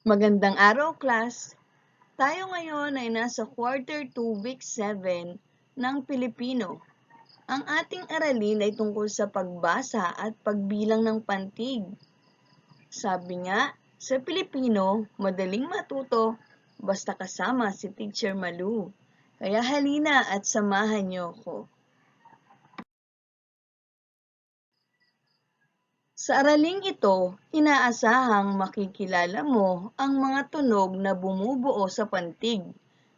Magandang araw, class! Tayo ngayon ay nasa quarter 2, week 7 ng Pilipino. Ang ating aralin ay tungkol sa pagbasa at pagbilang ng pantig. Sabi nga, sa Pilipino, madaling matuto basta kasama si Teacher Malu. Kaya halina at samahan niyo ko. Sa araling ito, inaasahang makikilala mo ang mga tunog na bumubuo sa pantig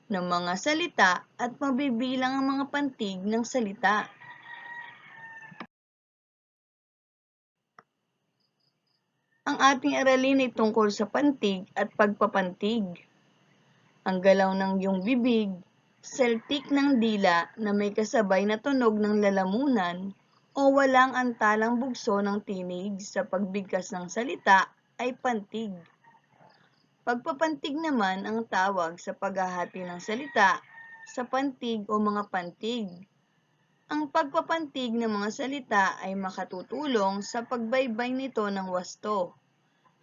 ng mga salita at mabibilang ang mga pantig ng salita. Ang ating aralin ay tungkol sa pantig at pagpapantig. Ang galaw ng iyong bibig, seltik ng dila na may kasabay na tunog ng lalamunan o walang antalang bugso ng tinig sa pagbigkas ng salita ay pantig. Pagpapantig naman ang tawag sa paghahati ng salita sa pantig o mga pantig. Ang pagpapantig ng mga salita ay makatutulong sa pagbaybay nito ng wasto.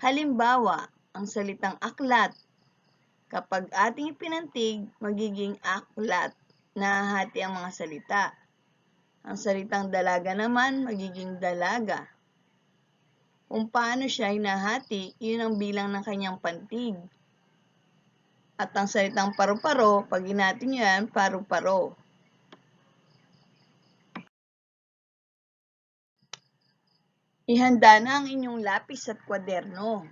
Halimbawa, ang salitang aklat. Kapag ating ipinantig, magiging aklat, nahahati ang mga salita. Ang salitang dalaga naman, magiging dalaga. Kung paano siya ay nahati, yun ang bilang ng kanyang pantig. At ang salitang paru-paro, pag hinati nyo yan, paru-paro. Ihanda na ang inyong lapis at kwaderno.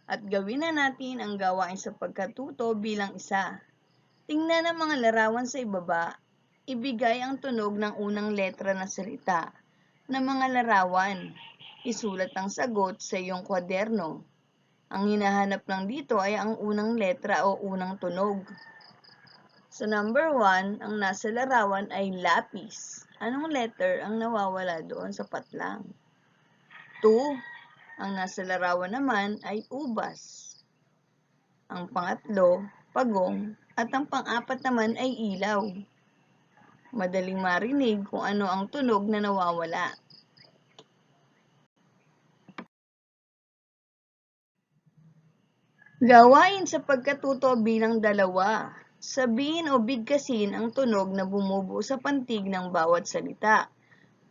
At gawin na natin ang gawain sa pagkatuto bilang isa. Tingnan ang mga larawan sa ibaba. Ibigay ang tunog ng unang letra ng salita ng mga larawan. Isulat ang sagot sa iyong kwaderno. Ang hinahanap lang dito ay ang unang letra o unang tunog. Sa number 1, ang nasa larawan ay lapis. Anong letter ang nawawala doon sa patlang? 2, ang nasa larawan naman ay ubas. Ang pangatlo, pagong, at ang pang-apat naman ay ilaw. Madaling marinig kung ano ang tunog na nawawala. Gawain sa pagkatuto bilang 2. Sabihin o bigkasin ang tunog na bumubuo sa pantig ng bawat salita.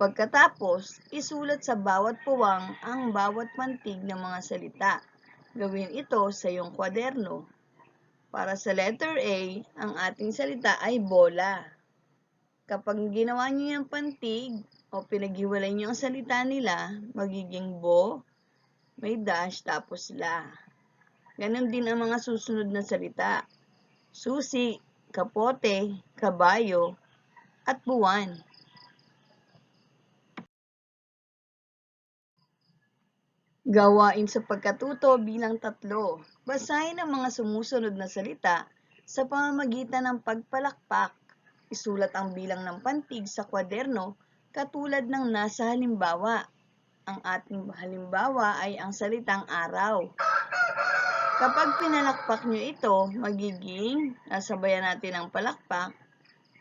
Pagkatapos, isulat sa bawat puwang ang bawat pantig ng mga salita. Gawin ito sa iyong kwaderno. Para sa letter A, ang ating salita ay bola. Kapag ginawa niyo yung pantig o pinaghiwalay niyo ang salita nila, magiging bo, may dash, tapos la. Ganon din ang mga susunod na salita. Susi, kapote, kabayo, at buwan. Gawain sa pagkatuto bilang 3. Basahin ang mga sumusunod na salita sa pamamagitan ng pagpalakpak. Isulat ang bilang ng pantig sa kwaderno katulad ng nasa halimbawa. Ang ating halimbawa ay ang salitang araw. Kapag pinalakpak nyo ito, magiging, nasabayan natin ang palakpak,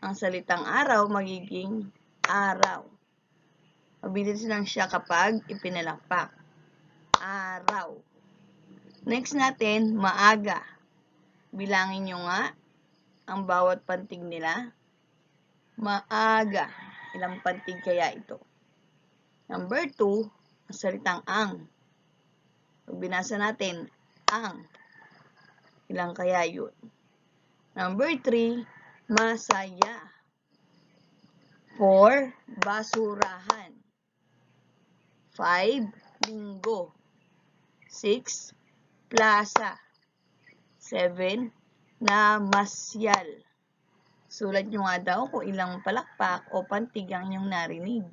ang salitang araw magiging araw. Mabilis lang siya kapag ipinalakpak. Araw. Next natin, maaga. Bilangin nyo nga ang bawat pantig nila. Maaga. Ilang pantig kaya ito? Number 2, ang salitang ang. Pag binasa natin, ang. Ilang kaya yun? Number 3, masaya. 4, basurahan. 5, linggo. 6, plaza. 7, namasyal. Sulat nyo nga daw kung ilang palakpak o pantig ang inyong narinig.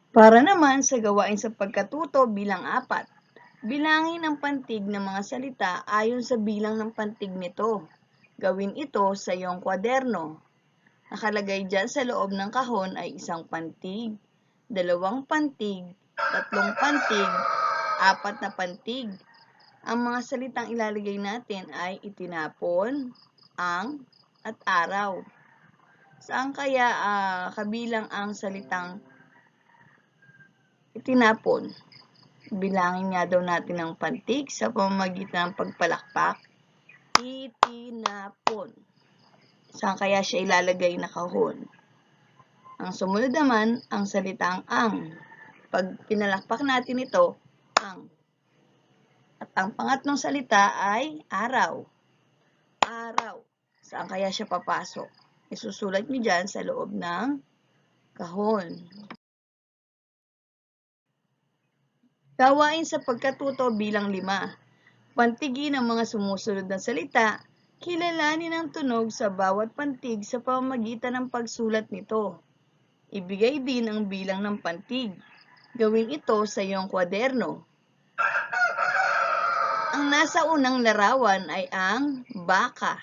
Para naman sa gawain sa pagkatuto bilang 4, bilangin ang pantig ng mga salita ayon sa bilang ng pantig nito. Gawin ito sa iyong kwaderno. Nakalagay dyan sa loob ng kahon ay 1 pantig, 2 pantig, 3 pantig, 4 na pantig. Ang mga salitang ilalagay natin ay itinapon, ang, at araw. Saan kaya kabilang ang salitang itinapon? Bilangin nga daw natin ang pantig sa pamamagitan ng pagpalakpak. Itinapon. Saan kaya siya ilalagay na kahon? Ang sumunod naman, ang salitang ang. Pag pinalakpak natin ito, ang. At ang pangatlong salita ay araw. Araw. Saan kaya siya papasok? Isusulat niyo dyan sa loob ng kahon. Gawain sa pagkatuto bilang 5. Pantigin ang mga sumusunod na salita. Kilalanin ang tunog sa bawat pantig sa pamamagitan ng pagsulat nito. Ibigay din ang bilang ng pantig. Gawin ito sa iyong kwaderno. Ang nasa unang larawan ay ang baka.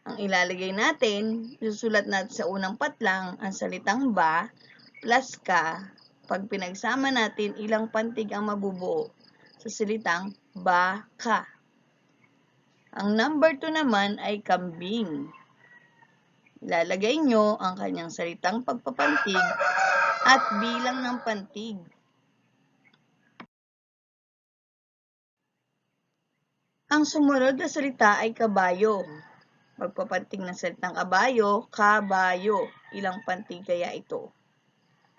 Ang ilalagay natin, isusulat natin sa unang patlang ang salitang ba plus ka. Pag pinagsama natin, ilang pantig ang mabubuo sa salitang baka. Ang number 2 naman ay kambing. Ilalagay nyo ang kanyang salitang pagpapantig at bilang ng pantig. Ang sumunod na salita ay kabayo. Pagpapantig ng salitang kabayo, kabayo. Ilang pantig kaya ito?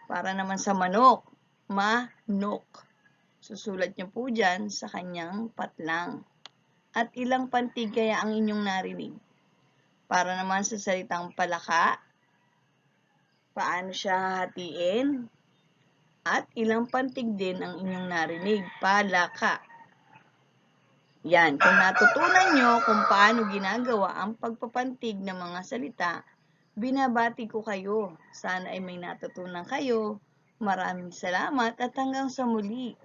Para naman sa manok, manok. Susulat nyo po dyan sa kanyang patlang. At ilang pantig kaya ang inyong narinig? Para naman sa salitang palaka, paano siya hatiin? At ilang pantig din ang inyong narinig? Palaka. Yan, kung natutunan nyo kung paano ginagawa ang pagpapantig ng mga salita, binabati ko kayo. Sana ay may natutunan kayo. Maraming salamat at hanggang sa muli.